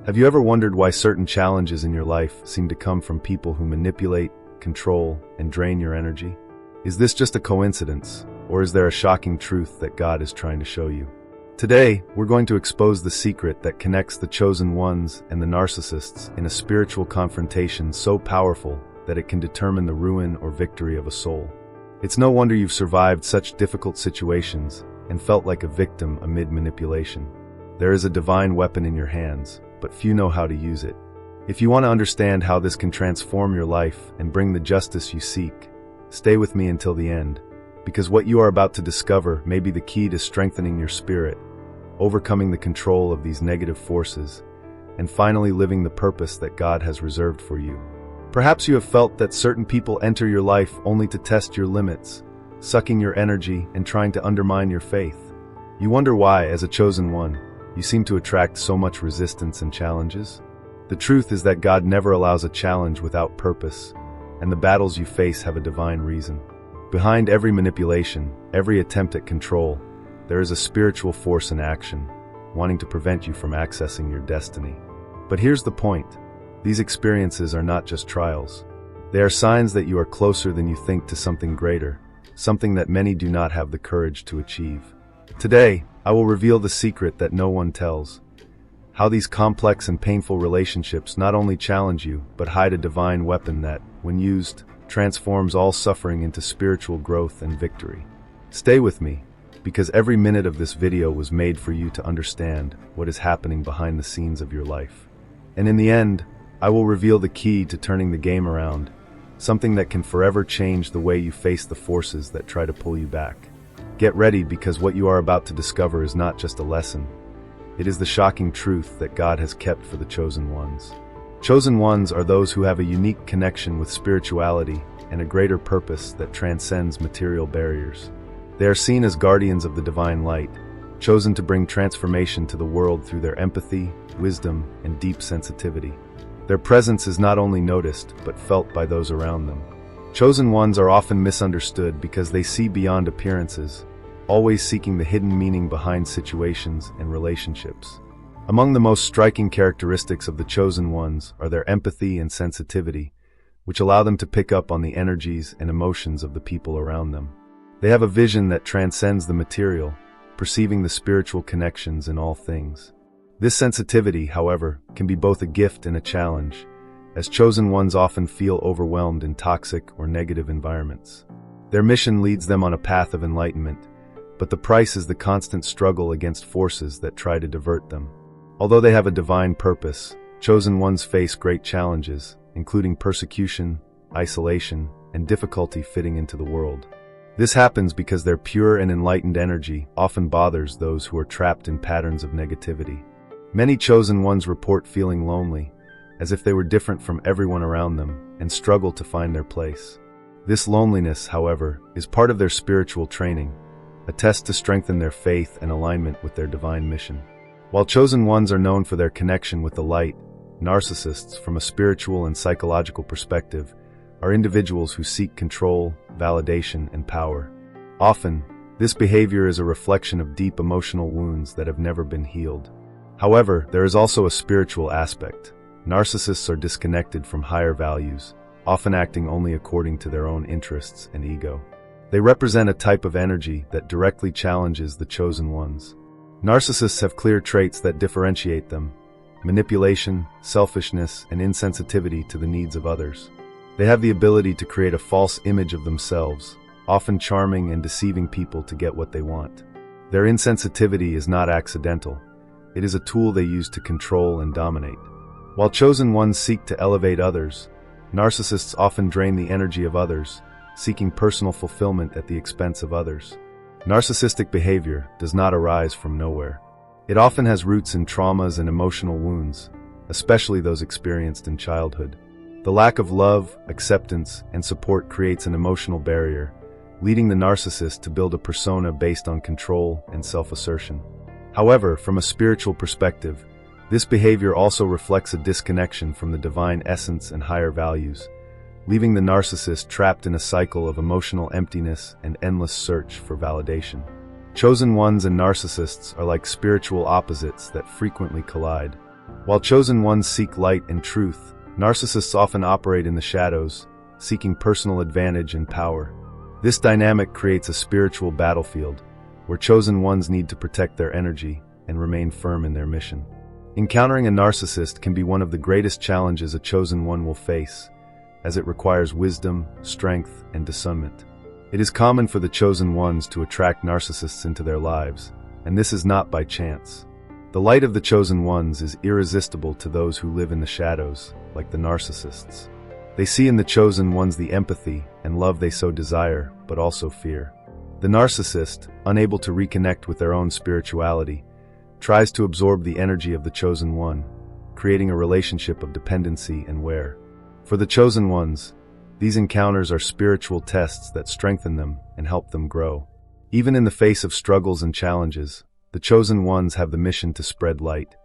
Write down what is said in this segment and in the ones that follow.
Have you ever wondered why certain challenges in your life seem to come from people who manipulate, control, and drain your energy? Is this just a coincidence, or is there a shocking truth that God is trying to show you? Today, we're going to expose the secret that connects the chosen ones and the narcissists in a spiritual confrontation so powerful that it can determine the ruin or victory of a soul. It's no wonder you've survived such difficult situations and felt like a victim amid manipulation. There is a divine weapon in your hands, but few know how to use it. If you want to understand how this can transform your life and bring the justice you seek, stay with me until the end, because what you are about to discover may be the key to strengthening your spirit, overcoming the control of these negative forces, and finally living the purpose that God has reserved for you. Perhaps you have felt that certain people enter your life only to test your limits, sucking your energy and trying to undermine your faith. You wonder why, as a chosen one, you seem to attract so much resistance and challenges? The truth is that God never allows a challenge without purpose, and the battles you face have a divine reason. Behind every manipulation, every attempt at control, there is a spiritual force in action, wanting to prevent you from accessing your destiny. But here's the point. These experiences are not just trials. They are signs that you are closer than you think to something greater, something that many do not have the courage to achieve. Today, I will reveal the secret that no one tells. How these complex and painful relationships not only challenge you, but hide a divine weapon that, when used, transforms all suffering into spiritual growth and victory. Stay with me, because every minute of this video was made for you to understand what is happening behind the scenes of your life. And in the end, I will reveal the key to turning the game around, something that can forever change the way you face the forces that try to pull you back. Get ready, because what you are about to discover is not just a lesson. It is the shocking truth that God has kept for the chosen ones. Chosen ones are those who have a unique connection with spirituality and a greater purpose that transcends material barriers. They are seen as guardians of the divine light, chosen to bring transformation to the world through their empathy, wisdom, and deep sensitivity. Their presence is not only noticed, but felt by those around them. Chosen ones are often misunderstood because they see beyond appearances, always seeking the hidden meaning behind situations and relationships. Among the most striking characteristics of the chosen ones are their empathy and sensitivity, which allow them to pick up on the energies and emotions of the people around them. They have a vision that transcends the material, perceiving the spiritual connections in all things. This sensitivity, however, can be both a gift and a challenge, as chosen ones often feel overwhelmed in toxic or negative environments. Their mission leads them on a path of enlightenment, but the price is the constant struggle against forces that try to divert them. Although they have a divine purpose, chosen ones face great challenges, including persecution, isolation, and difficulty fitting into the world. This happens because their pure and enlightened energy often bothers those who are trapped in patterns of negativity. Many chosen ones report feeling lonely, as if they were different from everyone around them, and struggle to find their place. This loneliness, however, is part of their spiritual training, a test to strengthen their faith and alignment with their divine mission. While chosen ones are known for their connection with the light, narcissists, from a spiritual and psychological perspective, are individuals who seek control, validation, and power. Often, this behavior is a reflection of deep emotional wounds that have never been healed. However, there is also a spiritual aspect. Narcissists are disconnected from higher values, often acting only according to their own interests and ego. They represent a type of energy that directly challenges the chosen ones. Narcissists have clear traits that differentiate them: manipulation, selfishness, and insensitivity to the needs of others. They have the ability to create a false image of themselves, often charming and deceiving people to get what they want. Their insensitivity is not accidental. It is a tool they use to control and dominate. While chosen ones seek to elevate others, narcissists often drain the energy of others, seeking personal fulfillment at the expense of others. Narcissistic behavior does not arise from nowhere. It often has roots in traumas and emotional wounds, especially those experienced in childhood. The lack of love, acceptance, and support creates an emotional barrier, leading the narcissist to build a persona based on control and self-assertion. However, from a spiritual perspective, this behavior also reflects a disconnection from the divine essence and higher values, leaving the narcissist trapped in a cycle of emotional emptiness and endless search for validation. Chosen ones and narcissists are like spiritual opposites that frequently collide. While chosen ones seek light and truth, narcissists often operate in the shadows, seeking personal advantage and power. This dynamic creates a spiritual battlefield, where chosen ones need to protect their energy and remain firm in their mission. Encountering a narcissist can be one of the greatest challenges a chosen one will face, as it requires wisdom, strength, and discernment. It is common for the chosen ones to attract narcissists into their lives, and this is not by chance. The light of the chosen ones is irresistible to those who live in the shadows, like the narcissists. They see in the chosen ones the empathy and love they so desire, but also fear. The narcissist, unable to reconnect with their own spirituality, tries to absorb the energy of the chosen one, creating a relationship of dependency and wear. For the chosen ones, these encounters are spiritual tests that strengthen them and help them grow. Even in the face of struggles and challenges, the chosen ones have the mission to spread light,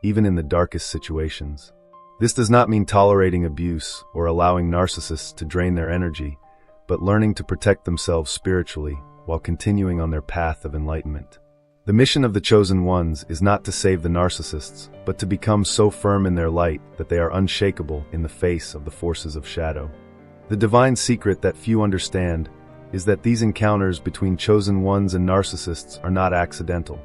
even in the darkest situations. This does not mean tolerating abuse or allowing narcissists to drain their energy, but learning to protect themselves spiritually while continuing on their path of enlightenment. The mission of the chosen ones is not to save the narcissists, but to become so firm in their light that they are unshakable in the face of the forces of shadow. The divine secret that few understand is that these encounters between chosen ones and narcissists are not accidental.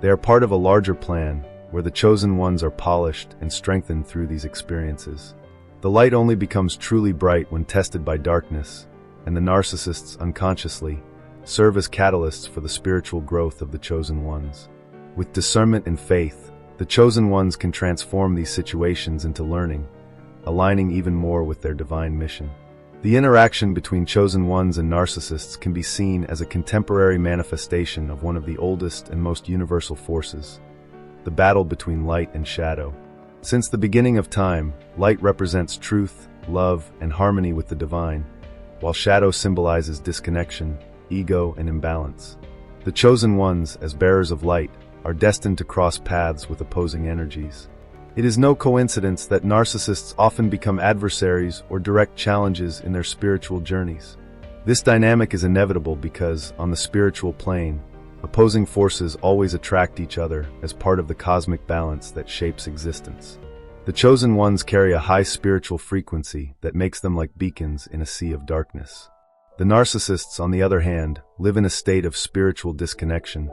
They are part of a larger plan, where the chosen ones are polished and strengthened through these experiences. The light only becomes truly bright when tested by darkness, and the narcissists unconsciously serve as catalysts for the spiritual growth of the chosen ones. With discernment and faith, the chosen ones can transform these situations into learning, aligning even more with their divine mission. The interaction between chosen ones and narcissists can be seen as a contemporary manifestation of one of the oldest and most universal forces, the battle between light and shadow. Since the beginning of time, light represents truth, love, and harmony with the divine, while shadow symbolizes disconnection, ego, and imbalance. The chosen ones, as bearers of light, are destined to cross paths with opposing energies. It is no coincidence that narcissists often become adversaries or direct challenges in their spiritual journeys. This dynamic is inevitable because, on the spiritual plane, opposing forces always attract each other as part of the cosmic balance that shapes existence. The chosen ones carry a high spiritual frequency that makes them like beacons in a sea of darkness. The narcissists, on the other hand, live in a state of spiritual disconnection,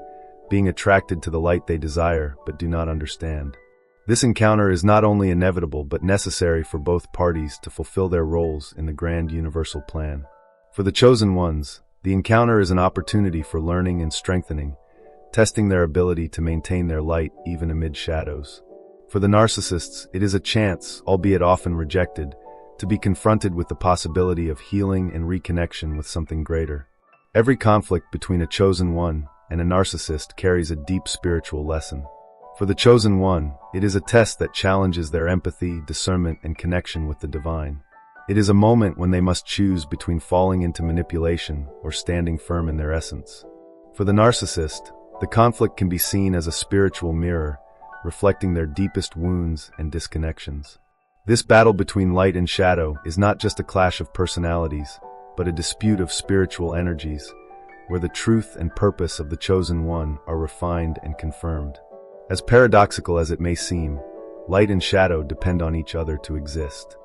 being attracted to the light they desire but do not understand. This encounter is not only inevitable but necessary for both parties to fulfill their roles in the grand universal plan. For the chosen ones, the encounter is an opportunity for learning and strengthening, testing their ability to maintain their light even amid shadows. For the narcissists, it is a chance, albeit often rejected, to be confronted with the possibility of healing and reconnection with something greater. Every conflict between a chosen one and a narcissist carries a deep spiritual lesson. For the chosen one, it is a test that challenges their empathy, discernment, and connection with the divine. It is a moment when they must choose between falling into manipulation or standing firm in their essence. For the narcissist, the conflict can be seen as a spiritual mirror, reflecting their deepest wounds and disconnections. This battle between light and shadow is not just a clash of personalities, but a dispute of spiritual energies, where the truth and purpose of the chosen one are refined and confirmed. As paradoxical as it may seem, light and shadow depend on each other to exist.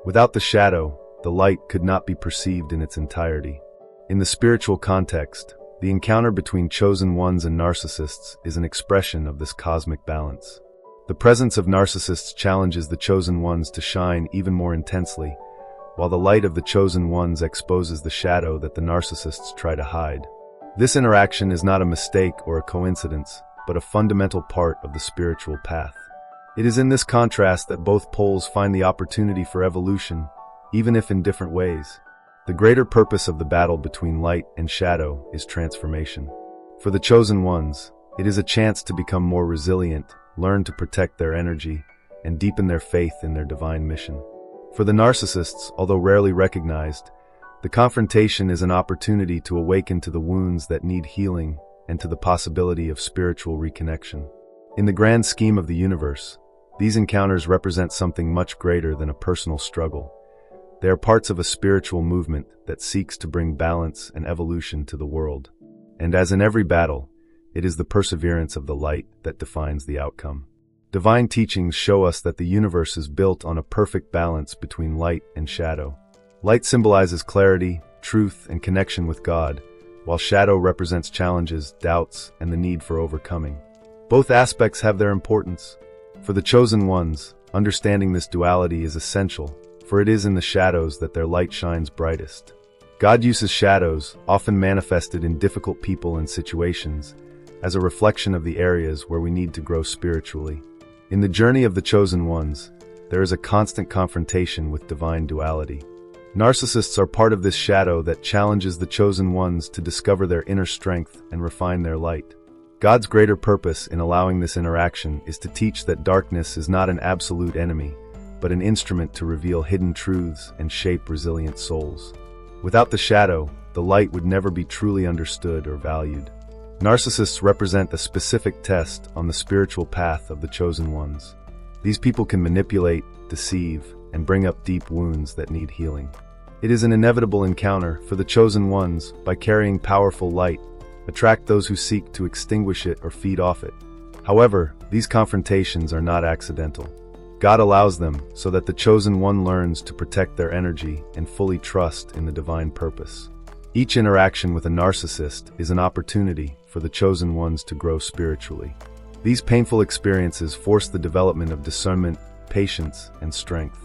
Without the shadow, the light could not be perceived in its entirety. In the spiritual context, the encounter between chosen ones and narcissists is an expression of this cosmic balance. The presence of narcissists challenges the chosen ones to shine even more intensely, while the light of the chosen ones exposes the shadow that the narcissists try to hide. This interaction is not a mistake or a coincidence, but a fundamental part of the spiritual path. It is in this contrast that both poles find the opportunity for evolution, even if in different ways. The greater purpose of the battle between light and shadow is transformation. For the chosen ones, it is a chance to become more resilient, learn to protect their energy, and deepen their faith in their divine mission. For the narcissists, although rarely recognized, the confrontation is an opportunity to awaken to the wounds that need healing and to the possibility of spiritual reconnection. In the grand scheme of the universe, these encounters represent something much greater than a personal struggle. They are parts of a spiritual movement that seeks to bring balance and evolution to the world. And as in every battle, it is the perseverance of the light that defines the outcome. Divine teachings show us that the universe is built on a perfect balance between light and shadow. Light symbolizes clarity, truth, and connection with God, while shadow represents challenges, doubts, and the need for overcoming. Both aspects have their importance. For the chosen ones, understanding this duality is essential, for it is in the shadows that their light shines brightest. God uses shadows, often manifested in difficult people and situations, as a reflection of the areas where we need to grow spiritually. In the journey of the chosen ones, there is a constant confrontation with divine duality. Narcissists are part of this shadow that challenges the chosen ones to discover their inner strength and refine their light. God's greater purpose in allowing this interaction is to teach that darkness is not an absolute enemy, but an instrument to reveal hidden truths and shape resilient souls. Without the shadow, the light would never be truly understood or valued. Narcissists represent a specific test on the spiritual path of the chosen ones. These people can manipulate, deceive, and bring up deep wounds that need healing. It is an inevitable encounter for the chosen ones by carrying powerful light, attract those who seek to extinguish it or feed off it. However, these confrontations are not accidental. God allows them so that the chosen one learns to protect their energy and fully trust in the divine purpose. Each interaction with a narcissist is an opportunity for the chosen ones to grow spiritually. These painful experiences force the development of discernment, patience, and strength.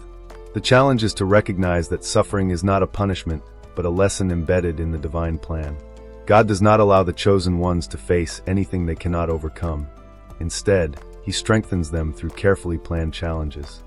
The challenge is to recognize that suffering is not a punishment, but a lesson embedded in the divine plan. God does not allow the chosen ones to face anything they cannot overcome. Instead, He strengthens them through carefully planned challenges.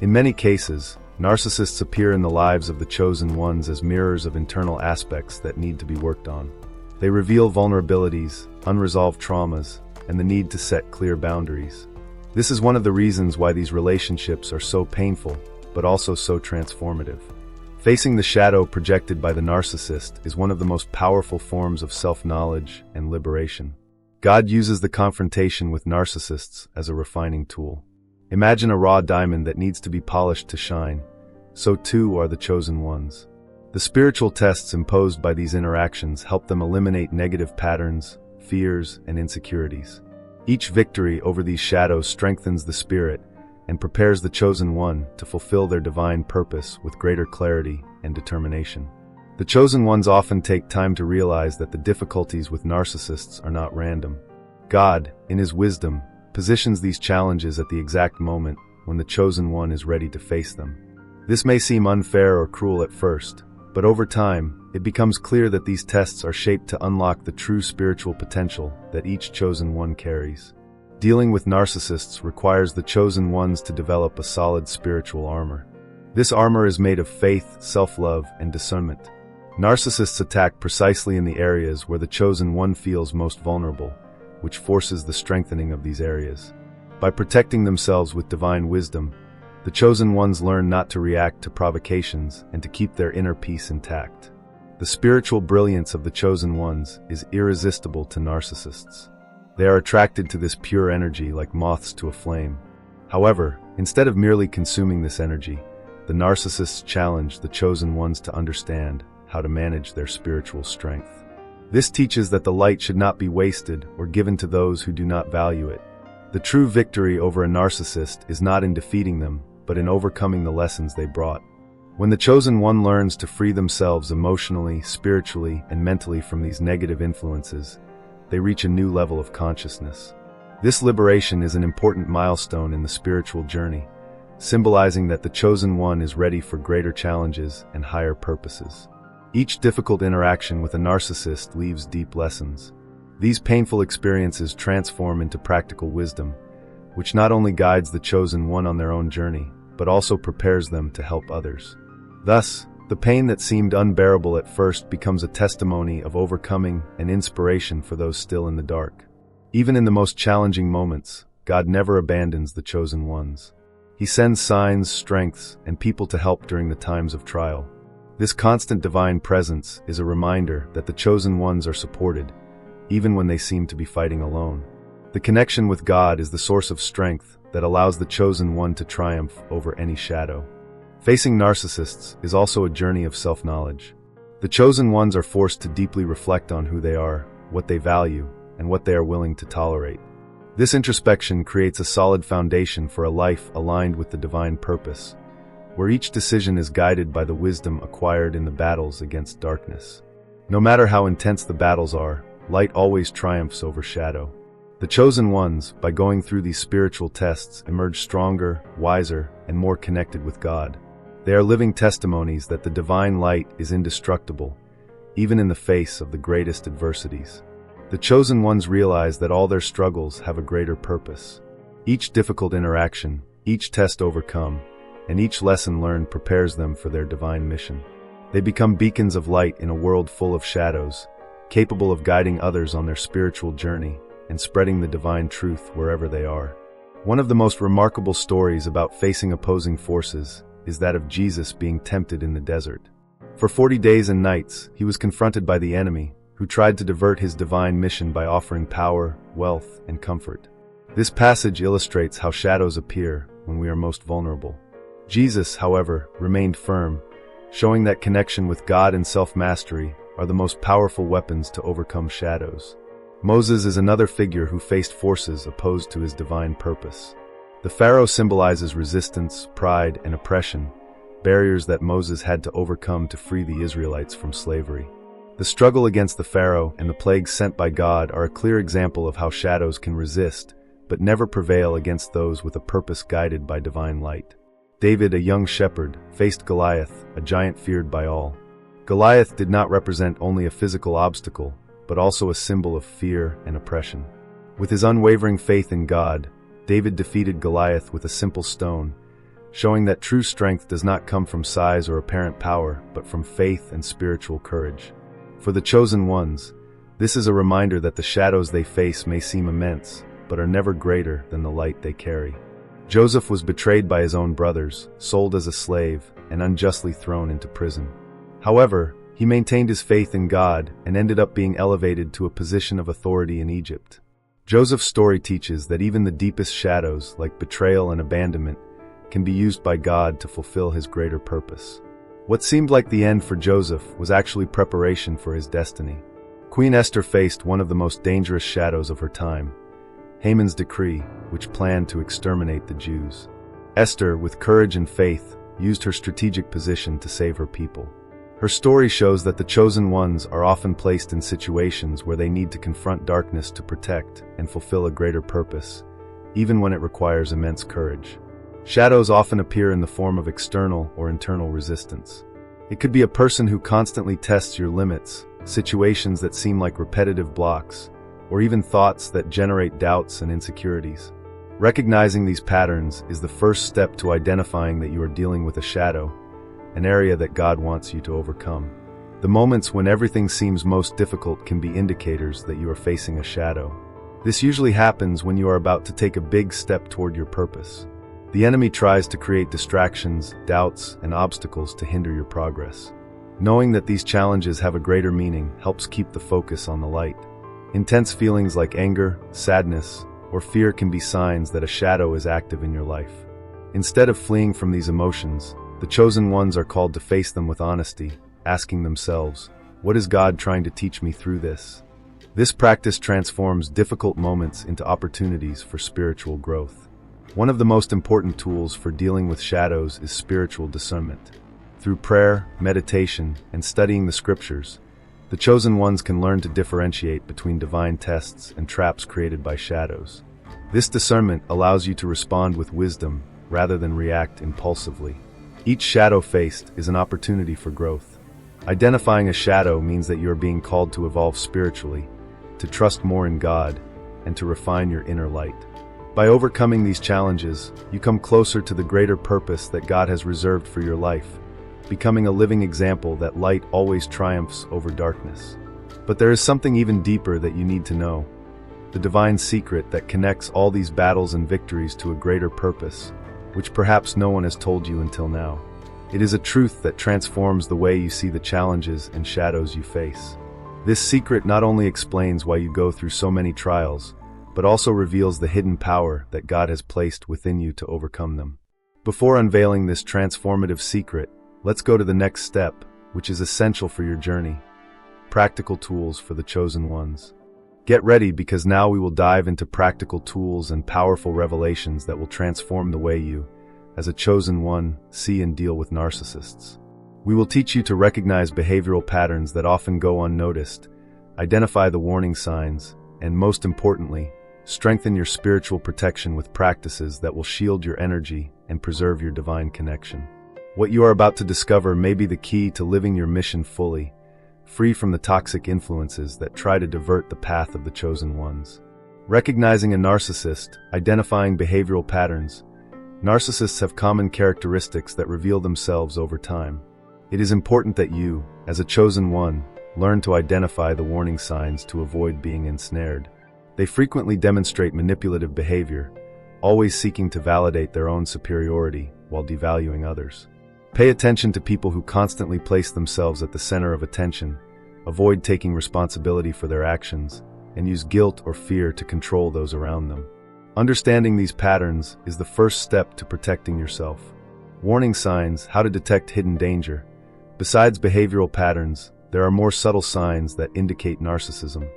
In many cases, narcissists appear in the lives of the chosen ones as mirrors of internal aspects that need to be worked on. They reveal vulnerabilities, unresolved traumas, and the need to set clear boundaries. This is one of the reasons why these relationships are so painful, but also so transformative. Facing the shadow projected by the narcissist is one of the most powerful forms of self-knowledge and liberation. God uses the confrontation with narcissists as a refining tool. Imagine a raw diamond that needs to be polished to shine. So too are the chosen ones. The spiritual tests imposed by these interactions help them eliminate negative patterns, fears, and insecurities. Each victory over these shadows strengthens the spirit and prepares the chosen one to fulfill their divine purpose with greater clarity and determination. The chosen ones often take time to realize that the difficulties with narcissists are not random. God, in His wisdom, positions these challenges at the exact moment when the chosen one is ready to face them. This may seem unfair or cruel at first, but over time, it becomes clear that these tests are shaped to unlock the true spiritual potential that each chosen one carries. Dealing with narcissists requires the chosen ones to develop a solid spiritual armor. This armor is made of faith, self-love, and discernment. Narcissists attack precisely in the areas where the chosen one feels most vulnerable, which forces the strengthening of these areas. By protecting themselves with divine wisdom, the chosen ones learn not to react to provocations and to keep their inner peace intact. The spiritual brilliance of the chosen ones is irresistible to narcissists. They are attracted to this pure energy like moths to a flame. However, instead of merely consuming this energy, the narcissists challenge the chosen ones to understand how to manage their spiritual strength. This teaches that the light should not be wasted or given to those who do not value it. The true victory over a narcissist is not in defeating them, but in overcoming the lessons they brought. When the chosen one learns to free themselves emotionally, spiritually, and mentally from these negative influences, they reach a new level of consciousness. This liberation is an important milestone in the spiritual journey, symbolizing that the chosen one is ready for greater challenges and higher purposes. Each difficult interaction with a narcissist leaves deep lessons. These painful experiences transform into practical wisdom, which not only guides the chosen one on their own journey, but also prepares them to help others. Thus, the pain that seemed unbearable at first becomes a testimony of overcoming and inspiration for those still in the dark. Even in the most challenging moments, God never abandons the chosen ones. He sends signs, strengths, and people to help during the times of trial. This constant divine presence is a reminder that the chosen ones are supported, even when they seem to be fighting alone. The connection with God is the source of strength that allows the chosen one to triumph over any shadow. Facing narcissists is also a journey of self-knowledge. The chosen ones are forced to deeply reflect on who they are, what they value, and what they are willing to tolerate. This introspection creates a solid foundation for a life aligned with the divine purpose, where each decision is guided by the wisdom acquired in the battles against darkness. No matter how intense the battles are, light always triumphs over shadow. The chosen ones, by going through these spiritual tests, emerge stronger, wiser, and more connected with God. They are living testimonies that the divine light is indestructible, even in the face of the greatest adversities. The chosen ones realize that all their struggles have a greater purpose. Each difficult interaction, each test overcome, and each lesson learned prepares them for their divine mission. They become beacons of light in a world full of shadows, capable of guiding others on their spiritual journey and spreading the divine truth wherever they are. One of the most remarkable stories about facing opposing forces is that of Jesus being tempted in the desert. For 40 days and nights, he was confronted by the enemy, who tried to divert his divine mission by offering power, wealth, and comfort. This passage illustrates how shadows appear when we are most vulnerable. Jesus, however, remained firm, showing that connection with God and self-mastery are the most powerful weapons to overcome shadows. Moses is another figure who faced forces opposed to his divine purpose. The Pharaoh symbolizes resistance, pride, and oppression, barriers that Moses had to overcome to free the Israelites from slavery. The struggle against the Pharaoh and the plagues sent by God are a clear example of how shadows can resist, but never prevail against those with a purpose guided by divine light. David, a young shepherd, faced Goliath, a giant feared by all. Goliath did not represent only a physical obstacle, but also a symbol of fear and oppression. With his unwavering faith in God, David defeated Goliath with a simple stone, showing that true strength does not come from size or apparent power, but from faith and spiritual courage. For the chosen ones, this is a reminder that the shadows they face may seem immense, but are never greater than the light they carry. Joseph was betrayed by his own brothers, sold as a slave, and unjustly thrown into prison. However, he maintained his faith in God and ended up being elevated to a position of authority in Egypt. Joseph's story teaches that even the deepest shadows, like betrayal and abandonment, can be used by God to fulfill his greater purpose. What seemed like the end for Joseph was actually preparation for his destiny. Queen Esther faced one of the most dangerous shadows of her time, Haman's decree, which planned to exterminate the Jews. Esther, with courage and faith, used her strategic position to save her people. Her story shows that the chosen ones are often placed in situations where they need to confront darkness to protect and fulfill a greater purpose, even when it requires immense courage. Shadows often appear in the form of external or internal resistance. It could be a person who constantly tests your limits, situations that seem like repetitive blocks, or even thoughts that generate doubts and insecurities. Recognizing these patterns is the first step to identifying that you are dealing with a shadow, an area that God wants you to overcome. The moments when everything seems most difficult can be indicators that you are facing a shadow. This usually happens when you are about to take a big step toward your purpose. The enemy tries to create distractions, doubts, and obstacles to hinder your progress. Knowing that these challenges have a greater meaning helps keep the focus on the light. Intense feelings like anger, sadness, or fear can be signs that a shadow is active in your life. Instead of fleeing from these emotions, the chosen ones are called to face them with honesty, asking themselves, "What is God trying to teach me through this?" This practice transforms difficult moments into opportunities for spiritual growth. One of the most important tools for dealing with shadows is spiritual discernment. Through prayer, meditation, and studying the scriptures, the chosen ones can learn to differentiate between divine tests and traps created by shadows. This discernment allows you to respond with wisdom rather than react impulsively. Each shadow faced is an opportunity for growth. Identifying a shadow means that you are being called to evolve spiritually, to trust more in God, and to refine your inner light. By overcoming these challenges, you come closer to the greater purpose that God has reserved for your life, becoming a living example that light always triumphs over darkness. But there is something even deeper that you need to know, the divine secret that connects all these battles and victories to a greater purpose, which perhaps no one has told you until now. It is a truth that transforms the way you see the challenges and shadows you face. This secret not only explains why you go through so many trials, but also reveals the hidden power that God has placed within you to overcome them. Before unveiling this transformative secret, let's go to the next step, which is essential for your journey: practical tools for the chosen ones. Get ready, because now we will dive into practical tools and powerful revelations that will transform the way you, as a chosen one, see and deal with narcissists. We will teach you to recognize behavioral patterns that often go unnoticed, identify the warning signs, and most importantly, strengthen your spiritual protection with practices that will shield your energy and preserve your divine connection. What you are about to discover may be the key to living your mission fully, free from the toxic influences that try to divert the path of the chosen ones. Recognizing a narcissist, identifying behavioral patterns. Narcissists have common characteristics that reveal themselves over time. It is important that you, as a chosen one, learn to identify the warning signs to avoid being ensnared. They frequently demonstrate manipulative behavior, always seeking to validate their own superiority while devaluing others. Pay attention to people who constantly place themselves at the center of attention, avoid taking responsibility for their actions, and use guilt or fear to control those around them. Understanding these patterns is the first step to protecting yourself. Warning signs: how to detect hidden danger. Besides behavioral patterns, there are more subtle signs that indicate narcissism.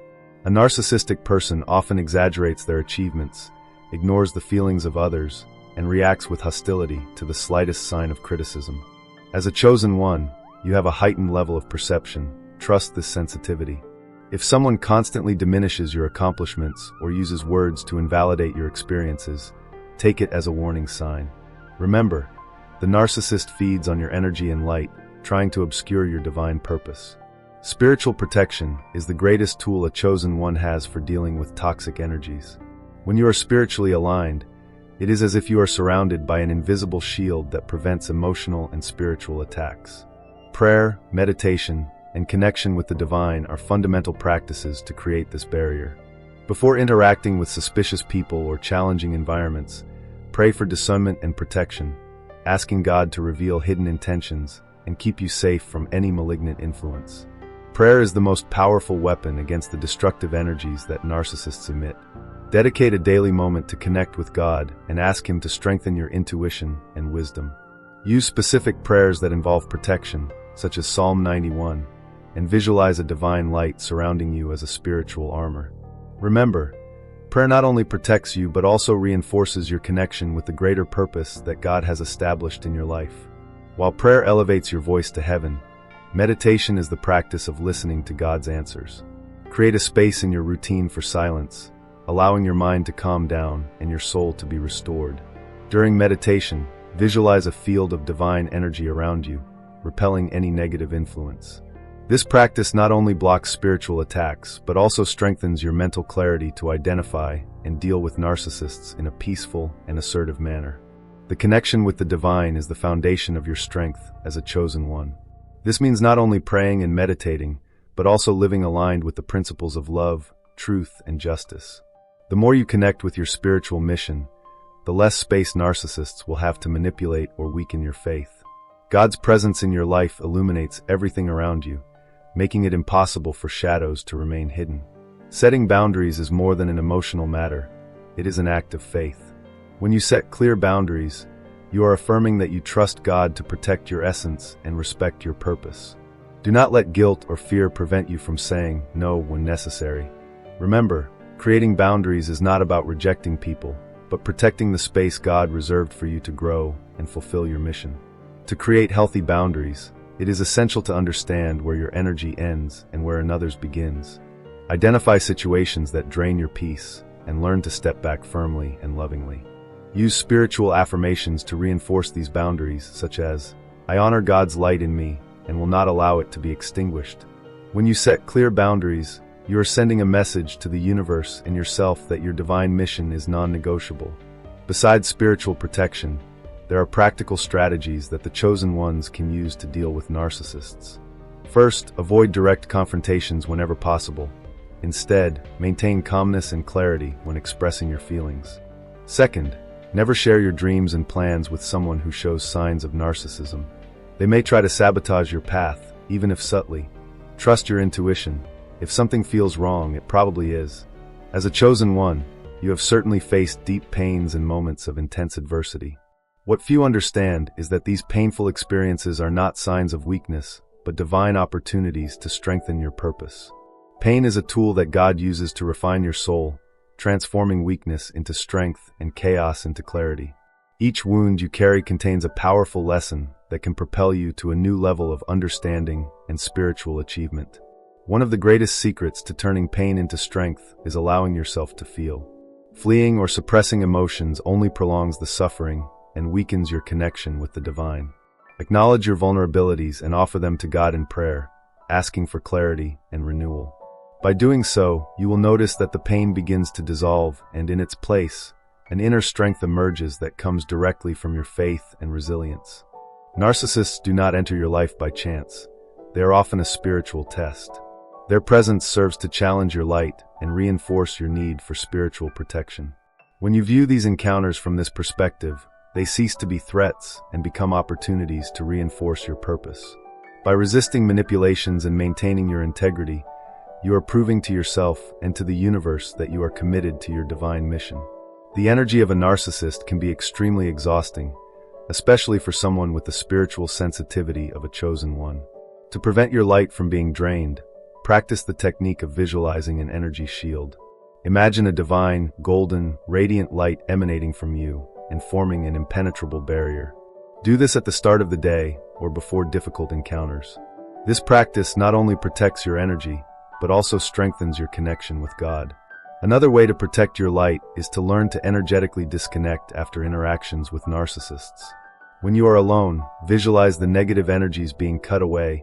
A narcissistic person often exaggerates their achievements, ignores the feelings of others, and reacts with hostility to the slightest sign of criticism. As a chosen one, you have a heightened level of perception. Trust this sensitivity. If someone constantly diminishes your accomplishments or uses words to invalidate your experiences, take it as a warning sign. Remember, the narcissist feeds on your energy and light, trying to obscure your divine purpose. Spiritual protection is the greatest tool a chosen one has for dealing with toxic energies. When you are spiritually aligned, it is as if you are surrounded by an invisible shield that prevents emotional and spiritual attacks. Prayer, meditation, and connection with the divine are fundamental practices to create this barrier. Before interacting with suspicious people or challenging environments, pray for discernment and protection, asking God to reveal hidden intentions and keep you safe from any malignant influence. Prayer is the most powerful weapon against the destructive energies that narcissists emit. Dedicate a daily moment to connect with God and ask Him to strengthen your intuition and wisdom. Use specific prayers that involve protection, such as Psalm 91, and visualize a divine light surrounding you as a spiritual armor. Remember, prayer not only protects you but also reinforces your connection with the greater purpose that God has established in your life. While prayer elevates your voice to heaven, meditation is the practice of listening to God's answers. Create a space in your routine for silence, allowing your mind to calm down and your soul to be restored. During meditation, visualize a field of divine energy around you, repelling any negative influence. This practice not only blocks spiritual attacks, but also strengthens your mental clarity to identify and deal with narcissists in a peaceful and assertive manner. The connection with the divine is the foundation of your strength as a chosen one. This means not only praying and meditating, but also living aligned with the principles of love, truth, and justice. The more you connect with your spiritual mission, the less space narcissists will have to manipulate or weaken your faith. God's presence in your life illuminates everything around you, making it impossible for shadows to remain hidden. Setting boundaries is more than an emotional matter. It is an act of faith. When you set clear boundaries, you are affirming that you trust God to protect your essence and respect your purpose. Do not let guilt or fear prevent you from saying no when necessary. Remember, creating boundaries is not about rejecting people, but protecting the space God reserved for you to grow and fulfill your mission. To create healthy boundaries, it is essential to understand where your energy ends and where another's begins. Identify situations that drain your peace and learn to step back firmly and lovingly. Use spiritual affirmations to reinforce these boundaries, such as, "I honor God's light in me and will not allow it to be extinguished." When you set clear boundaries, you are sending a message to the universe and yourself that your divine mission is non-negotiable. Besides spiritual protection, there are practical strategies that the chosen ones can use to deal with narcissists. First, avoid direct confrontations whenever possible. Instead, maintain calmness and clarity when expressing your feelings. Second, never share your dreams and plans with someone who shows signs of narcissism. They may try to sabotage your path, even if subtly. Trust your intuition. If something feels wrong, it probably is. As a chosen one, you have certainly faced deep pains and moments of intense adversity. What few understand is that these painful experiences are not signs of weakness, but divine opportunities to strengthen your purpose. Pain is a tool that God uses to refine your soul, transforming weakness into strength and chaos into clarity. Each wound you carry contains a powerful lesson that can propel you to a new level of understanding and spiritual achievement. One of the greatest secrets to turning pain into strength is allowing yourself to feel. Fleeing or suppressing emotions only prolongs the suffering and weakens your connection with the divine. Acknowledge your vulnerabilities and offer them to God in prayer, asking for clarity and renewal. By doing so, you will notice that the pain begins to dissolve, and in its place, an inner strength emerges that comes directly from your faith and resilience. Narcissists do not enter your life by chance. They are often a spiritual test. Their presence serves to challenge your light and reinforce your need for spiritual protection. When you view these encounters from this perspective, they cease to be threats and become opportunities to reinforce your purpose. By resisting manipulations and maintaining your integrity, you are proving to yourself and to the universe that you are committed to your divine mission. The energy of a narcissist can be extremely exhausting, especially for someone with the spiritual sensitivity of a chosen one. To prevent your light from being drained, practice the technique of visualizing an energy shield. Imagine a divine, golden, radiant light emanating from you and forming an impenetrable barrier. Do this at the start of the day or before difficult encounters. This practice not only protects your energy, but also strengthens your connection with God. Another way to protect your light is to learn to energetically disconnect after interactions with narcissists. When you are alone, visualize the negative energies being cut away,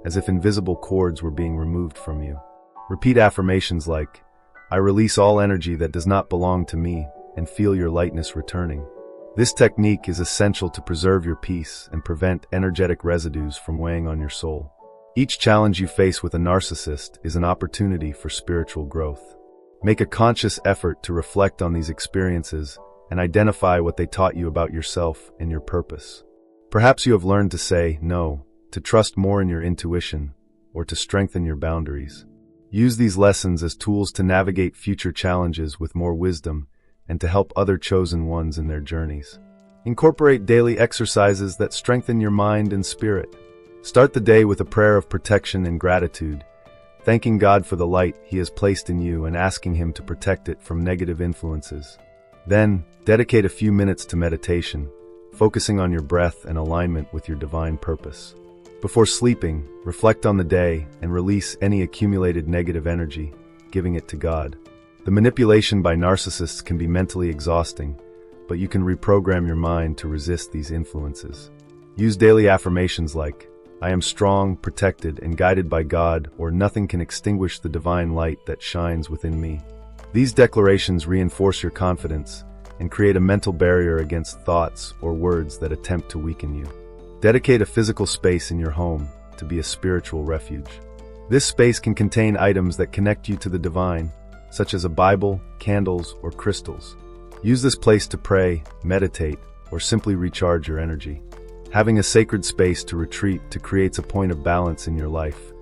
as if invisible cords were being removed from you. Repeat affirmations like, "I release all energy that does not belong to me," and feel your lightness returning. This technique is essential to preserve your peace and prevent energetic residues from weighing on your soul. Each challenge you face with a narcissist is an opportunity for spiritual growth. Make a conscious effort to reflect on these experiences and identify what they taught you about yourself and your purpose. Perhaps you have learned to say no, to trust more in your intuition, or to strengthen your boundaries. Use these lessons as tools to navigate future challenges with more wisdom and to help other chosen ones in their journeys. Incorporate daily exercises that strengthen your mind and spirit. Start the day with a prayer of protection and gratitude, thanking God for the light He has placed in you and asking Him to protect it from negative influences. Then, dedicate a few minutes to meditation, focusing on your breath and alignment with your divine purpose. Before sleeping, reflect on the day and release any accumulated negative energy, giving it to God. The manipulation by narcissists can be mentally exhausting, but you can reprogram your mind to resist these influences. Use daily affirmations like, "I am strong, protected, and guided by God," or "Nothing can extinguish the divine light that shines within me." These declarations reinforce your confidence and create a mental barrier against thoughts or words that attempt to weaken you. Dedicate a physical space in your home to be a spiritual refuge. This space can contain items that connect you to the divine, such as a Bible, candles, or crystals. Use this place to pray, meditate, or simply recharge your energy. Having a sacred space to retreat to creates a point of balance in your life,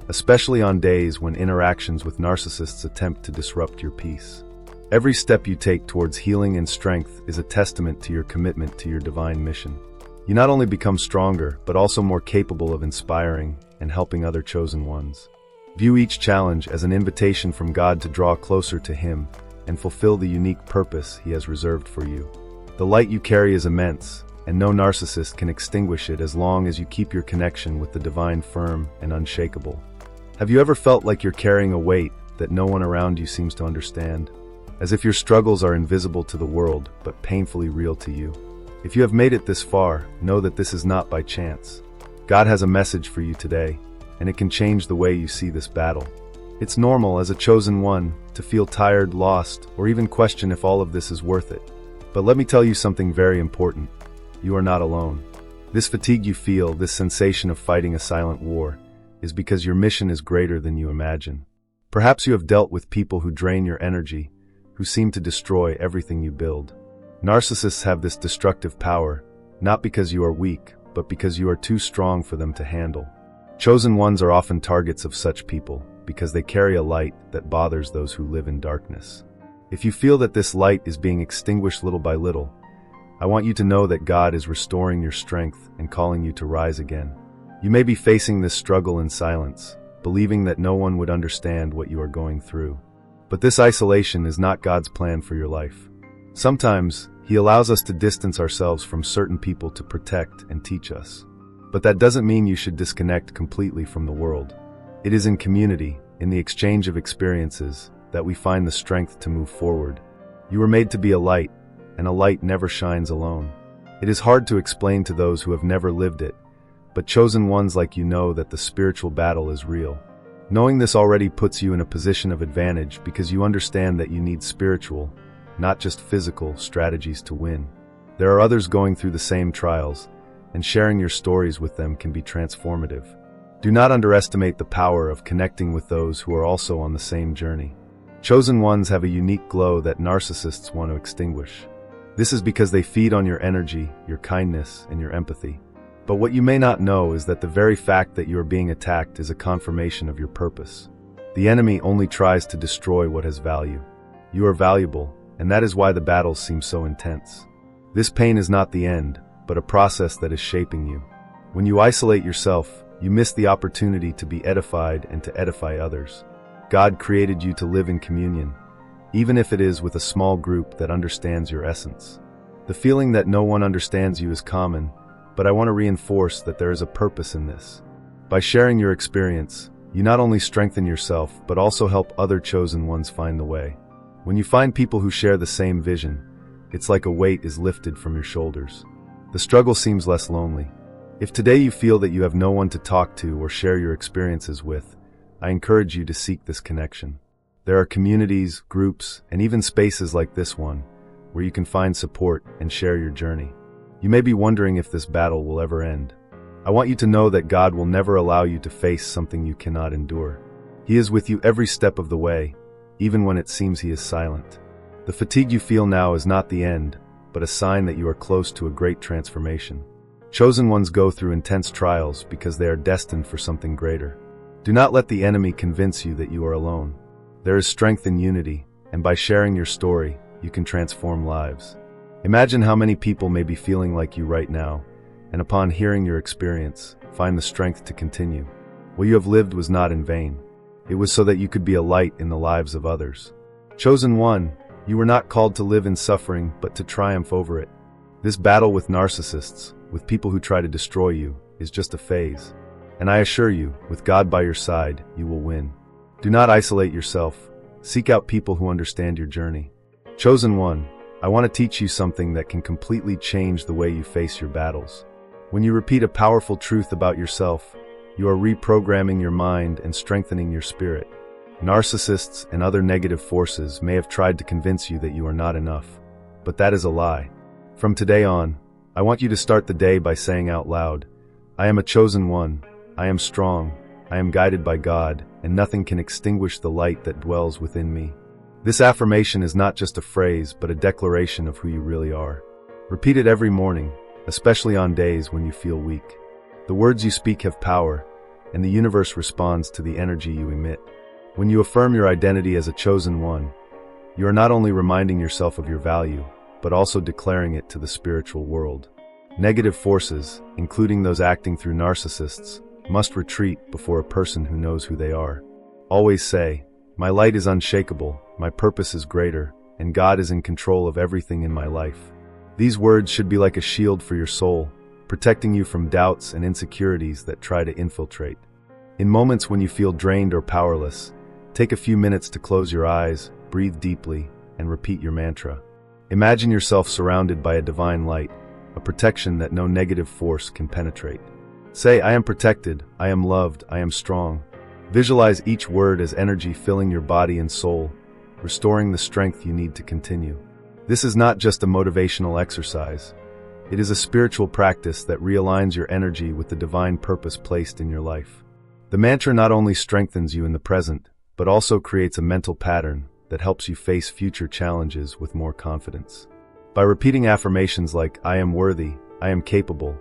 especially on days when interactions with narcissists attempt to disrupt your peace. Every step you take towards healing and strength is a testament to your commitment to your divine mission. You not only become stronger, but also more capable of inspiring and helping other chosen ones. View each challenge as an invitation from God to draw closer to Him and fulfill the unique purpose He has reserved for you. The light you carry is immense, and no narcissist can extinguish it as long as you keep your connection with the divine firm and unshakable. Have you ever felt like you're carrying a weight that no one around you seems to understand? As if your struggles are invisible to the world, but painfully real to you? If you have made it this far, know that this is not by chance. God has a message for you today, and it can change the way you see this battle. It's normal as a chosen one to feel tired, lost, or even question if all of this is worth it. But let me tell you something very important. You are not alone. This fatigue you feel, this sensation of fighting a silent war, is because your mission is greater than you imagine. Perhaps you have dealt with people who drain your energy, who seem to destroy everything you build. Narcissists have this destructive power, not because you are weak, but because you are too strong for them to handle. Chosen ones are often targets of such people, because they carry a light that bothers those who live in darkness. If you feel that this light is being extinguished little by little, I want you to know that God is restoring your strength and calling you to rise again. You may be facing this struggle in silence, believing that no one would understand what you are going through. But this isolation is not God's plan for your life. Sometimes, He allows us to distance ourselves from certain people to protect and teach us. But that doesn't mean you should disconnect completely from the world. It is in community, in the exchange of experiences, that we find the strength to move forward. You were made to be a light, and a light never shines alone. It is hard to explain to those who have never lived it, but chosen ones like you know that the spiritual battle is real. Knowing this already puts you in a position of advantage because you understand that you need spiritual, not just physical, strategies to win. There are others going through the same trials, and sharing your stories with them can be transformative. Do not underestimate the power of connecting with those who are also on the same journey. Chosen ones have a unique glow that narcissists want to extinguish. This is because they feed on your energy, your kindness, and your empathy. But what you may not know is that the very fact that you are being attacked is a confirmation of your purpose. The enemy only tries to destroy what has value. You are valuable, and that is why the battles seem so intense. This pain is not the end, but a process that is shaping you. When you isolate yourself, you miss the opportunity to be edified and to edify others. God created you to live in communion, even if it is with a small group that understands your essence. The feeling that no one understands you is common, but I want to reinforce that there is a purpose in this. By sharing your experience, you not only strengthen yourself, but also help other chosen ones find the way. When you find people who share the same vision, it's like a weight is lifted from your shoulders. The struggle seems less lonely. If today you feel that you have no one to talk to or share your experiences with, I encourage you to seek this connection. There are communities, groups, and even spaces like this one, where you can find support and share your journey. You may be wondering if this battle will ever end. I want you to know that God will never allow you to face something you cannot endure. He is with you every step of the way, even when it seems He is silent. The fatigue you feel now is not the end, but a sign that you are close to a great transformation. Chosen ones go through intense trials because they are destined for something greater. Do not let the enemy convince you that you are alone. There is strength in unity, and by sharing your story, you can transform lives. Imagine how many people may be feeling like you right now, and upon hearing your experience, find the strength to continue. What you have lived was not in vain. It was so that you could be a light in the lives of others. Chosen one, you were not called to live in suffering, but to triumph over it. This battle with narcissists, with people who try to destroy you, is just a phase. And I assure you, with God by your side, you will win. Do not isolate yourself. Seek out people who understand your journey. Chosen one, I want to teach you something that can completely change the way you face your battles. When you repeat a powerful truth about yourself, you are reprogramming your mind and strengthening your spirit. Narcissists and other negative forces may have tried to convince you that you are not enough, but that is a lie. From today on, I want you to start the day by saying out loud, I am a chosen one, I am strong, I am guided by God, and nothing can extinguish the light that dwells within me. This affirmation is not just a phrase, but a declaration of who you really are. Repeat it every morning, especially on days when you feel weak. The words you speak have power, and the universe responds to the energy you emit. When you affirm your identity as a chosen one, you are not only reminding yourself of your value, but also declaring it to the spiritual world. Negative forces, including those acting through narcissists, must retreat before a person who knows who they are. Always say, my light is unshakable, my purpose is greater, and God is in control of everything in my life. These words should be like a shield for your soul, protecting you from doubts and insecurities that try to infiltrate. In moments when you feel drained or powerless, take a few minutes to close your eyes, breathe deeply, and repeat your mantra. Imagine yourself surrounded by a divine light, a protection that no negative force can penetrate. Say, I am protected, I am loved, I am strong. Visualize each word as energy filling your body and soul, restoring the strength you need to continue. This is not just a motivational exercise. It is a spiritual practice that realigns your energy with the divine purpose placed in your life. The mantra not only strengthens you in the present, but also creates a mental pattern that helps you face future challenges with more confidence. By repeating affirmations like, I am worthy, I am capable,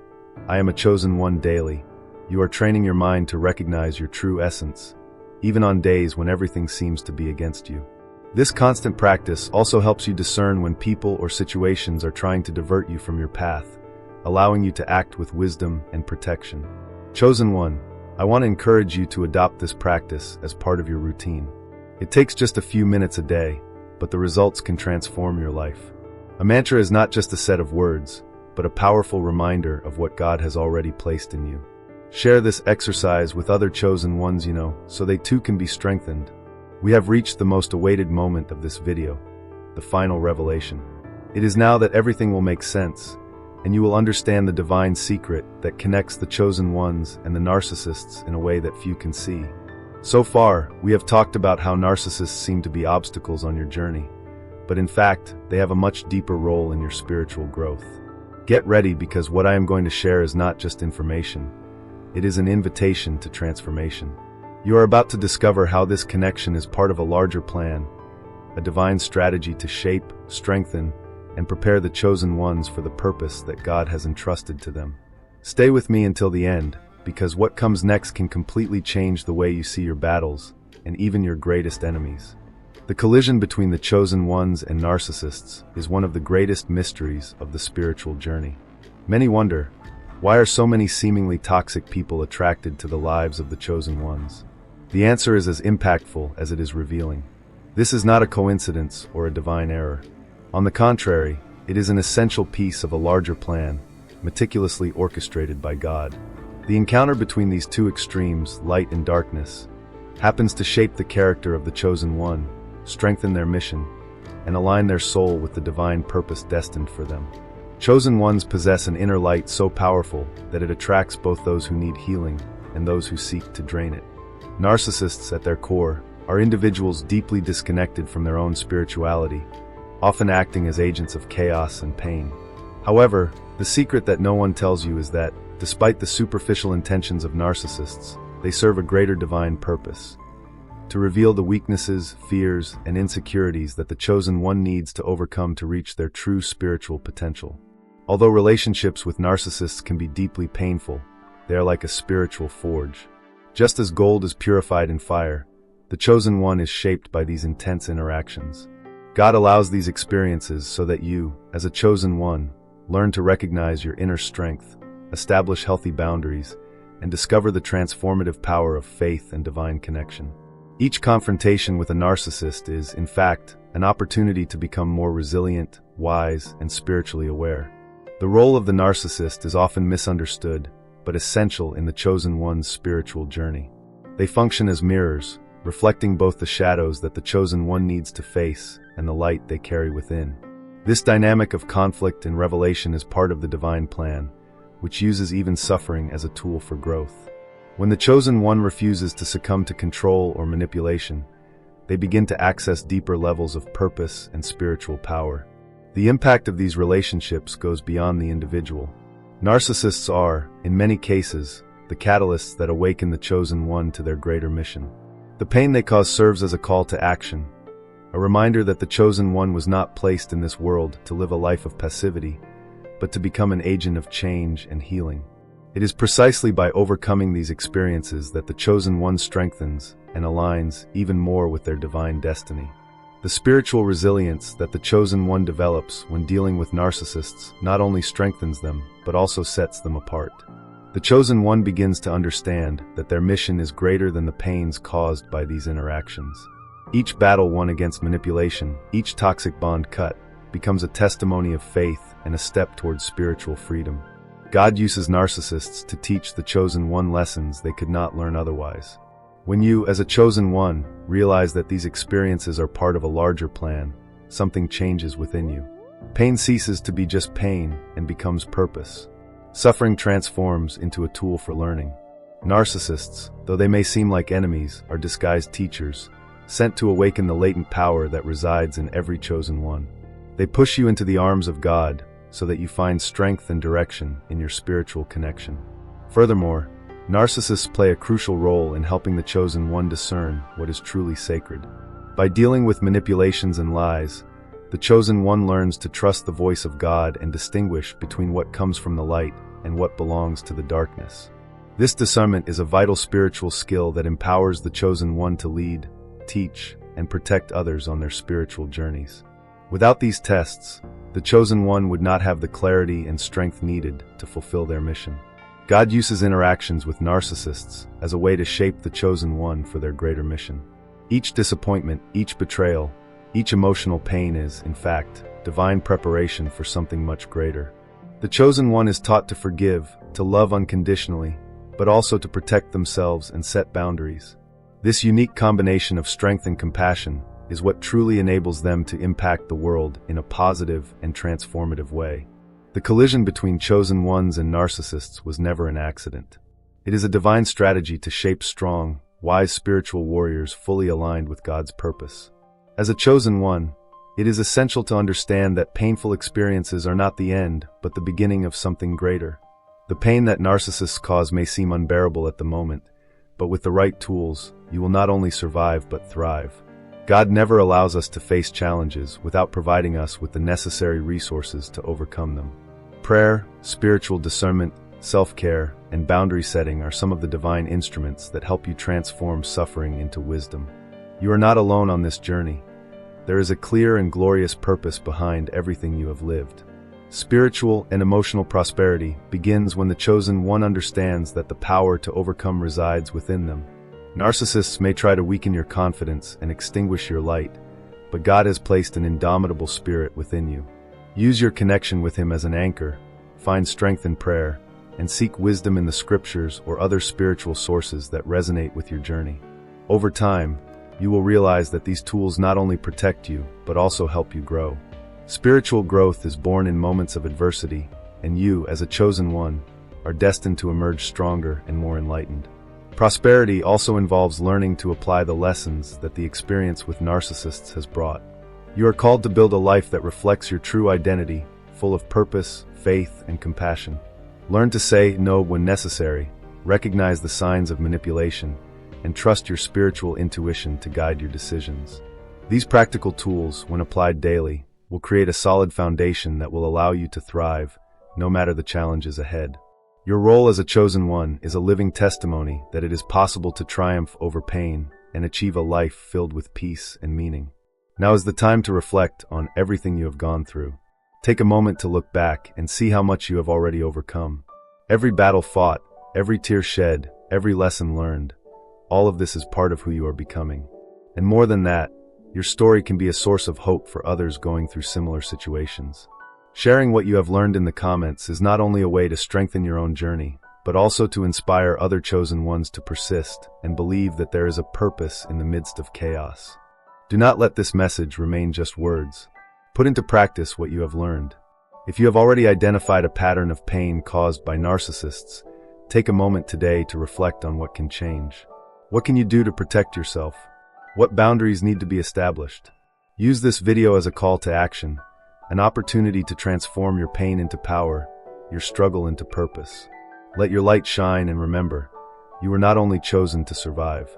I am a chosen one daily, you are training your mind to recognize your true essence, even on days when everything seems to be against you. This constant practice also helps you discern when people or situations are trying to divert you from your path, allowing you to act with wisdom and protection. Chosen one, I want to encourage you to adopt this practice as part of your routine. It takes just a few minutes a day, but the results can transform your life. A mantra is not just a set of words, but a powerful reminder of what God has already placed in you. Share this exercise with other chosen ones you know, so they too can be strengthened. We have reached the most awaited moment of this video, the final revelation. It is now that everything will make sense, and you will understand the divine secret that connects the chosen ones and the narcissists in a way that few can see. So far, we have talked about how narcissists seem to be obstacles on your journey, but in fact, they have a much deeper role in your spiritual growth. Get ready, because what I am going to share is not just information. It is an invitation to transformation. You are about to discover how this connection is part of a larger plan, a divine strategy to shape, strengthen, and prepare the chosen ones for the purpose that God has entrusted to them. Stay with me until the end, because what comes next can completely change the way you see your battles and even your greatest enemies. The collision between the chosen ones and narcissists is one of the greatest mysteries of the spiritual journey. Many wonder, why are so many seemingly toxic people attracted to the lives of the chosen ones? The answer is as impactful as it is revealing. This is not a coincidence or a divine error. On the contrary, it is an essential piece of a larger plan, meticulously orchestrated by God. The encounter between these two extremes, light and darkness, happens to shape the character of the chosen one, strengthen their mission, and align their soul with the divine purpose destined for them. Chosen ones possess an inner light so powerful that it attracts both those who need healing and those who seek to drain it. Narcissists, at their core, are individuals deeply disconnected from their own spirituality, often acting as agents of chaos and pain. However, the secret that no one tells you is that, despite the superficial intentions of narcissists, they serve a greater divine purpose: to reveal the weaknesses, fears, and insecurities that the chosen one needs to overcome to reach their true spiritual potential. Although relationships with narcissists can be deeply painful, they are like a spiritual forge. Just as gold is purified in fire, the chosen one is shaped by these intense interactions. God allows these experiences so that you, as a chosen one, learn to recognize your inner strength, establish healthy boundaries, and discover the transformative power of faith and divine connection. Each confrontation with a narcissist is, in fact, an opportunity to become more resilient, wise, and spiritually aware. The role of the narcissist is often misunderstood, but essential in the chosen one's spiritual journey. They function as mirrors, reflecting both the shadows that the chosen one needs to face and the light they carry within. This dynamic of conflict and revelation is part of the divine plan, which uses even suffering as a tool for growth. When the chosen one refuses to succumb to control or manipulation, they begin to access deeper levels of purpose and spiritual power. The impact of these relationships goes beyond the individual. Narcissists are, in many cases, the catalysts that awaken the chosen one to their greater mission. The pain they cause serves as a call to action, a reminder that the chosen one was not placed in this world to live a life of passivity, but to become an agent of change and healing. It is precisely by overcoming these experiences that the chosen one strengthens and aligns even more with their divine destiny. The spiritual resilience that the chosen one develops when dealing with narcissists not only strengthens them, but also sets them apart. The chosen one begins to understand that their mission is greater than the pains caused by these interactions. Each battle won against manipulation, each toxic bond cut, becomes a testimony of faith and a step towards spiritual freedom. God uses narcissists to teach the chosen one lessons they could not learn otherwise. When you, as a chosen one, realize that these experiences are part of a larger plan, something changes within you. Pain ceases to be just pain and becomes purpose. Suffering transforms into a tool for learning. Narcissists, though they may seem like enemies, are disguised teachers, sent to awaken the latent power that resides in every chosen one. They push you into the arms of God so that you find strength and direction in your spiritual connection. Furthermore, narcissists play a crucial role in helping the chosen one discern what is truly sacred. By dealing with manipulations and lies, the chosen one learns to trust the voice of God and distinguish between what comes from the light and what belongs to the darkness. This discernment is a vital spiritual skill that empowers the chosen one to lead, teach, and protect others on their spiritual journeys. Without these tests, the chosen one would not have the clarity and strength needed to fulfill their mission. God uses interactions with narcissists as a way to shape the chosen one for their greater mission. Each disappointment, each betrayal, each emotional pain is, in fact, divine preparation for something much greater. The chosen one is taught to forgive, to love unconditionally, but also to protect themselves and set boundaries. This unique combination of strength and compassion is what truly enables them to impact the world in a positive and transformative way. The collision between chosen ones and narcissists was never an accident. It is a divine strategy to shape strong, wise spiritual warriors fully aligned with God's purpose. As a chosen one, it is essential to understand that painful experiences are not the end, but the beginning of something greater. The pain that narcissists cause may seem unbearable at the moment, but with the right tools, you will not only survive but thrive. God never allows us to face challenges without providing us with the necessary resources to overcome them. Prayer, spiritual discernment, self-care, and boundary setting are some of the divine instruments that help you transform suffering into wisdom. You are not alone on this journey. There is a clear and glorious purpose behind everything you have lived. Spiritual and emotional prosperity begins when the chosen one understands that the power to overcome resides within them. Narcissists may try to weaken your confidence and extinguish your light, but God has placed an indomitable spirit within you. Use your connection with Him as an anchor, find strength in prayer, and seek wisdom in the scriptures or other spiritual sources that resonate with your journey. Over time, you will realize that these tools not only protect you, but also help you grow. Spiritual growth is born in moments of adversity, and you, as a chosen one, are destined to emerge stronger and more enlightened. Prosperity also involves learning to apply the lessons that the experience with narcissists has brought. You are called to build a life that reflects your true identity, full of purpose, faith, and compassion. Learn to say no when necessary, recognize the signs of manipulation, and trust your spiritual intuition to guide your decisions. These practical tools, when applied daily, will create a solid foundation that will allow you to thrive, no matter the challenges ahead. Your role as a chosen one is a living testimony that it is possible to triumph over pain and achieve a life filled with peace and meaning. Now is the time to reflect on everything you have gone through. Take a moment to look back and see how much you have already overcome. Every battle fought, every tear shed, every lesson learned, all of this is part of who you are becoming. And more than that, your story can be a source of hope for others going through similar situations. Sharing what you have learned in the comments is not only a way to strengthen your own journey, but also to inspire other chosen ones to persist and believe that there is a purpose in the midst of chaos. Do not let this message remain just words. Put into practice what you have learned. If you have already identified a pattern of pain caused by narcissists, take a moment today to reflect on what can change. What can you do to protect yourself? What boundaries need to be established? Use this video as a call to action, an opportunity to transform your pain into power, your struggle into purpose. Let your light shine and remember, you were not only chosen to survive,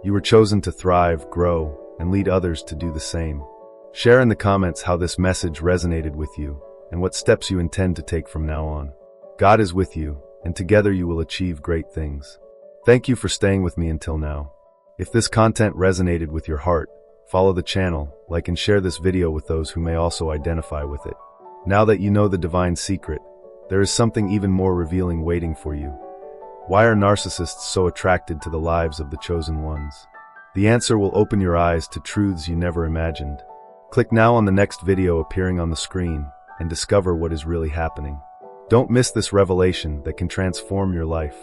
you were chosen to thrive, grow, and lead others to do the same. Share in the comments how this message resonated with you and what steps you intend to take from now on. God is with you, and together you will achieve great things. Thank you for staying with me until now. If this content resonated with your heart, follow the channel, like and share this video with those who may also identify with it. Now that you know the divine secret, there is something even more revealing waiting for you. Why are narcissists so attracted to the lives of the chosen ones? The answer will open your eyes to truths you never imagined. Click now on the next video appearing on the screen and discover what is really happening. Don't miss this revelation that can transform your life.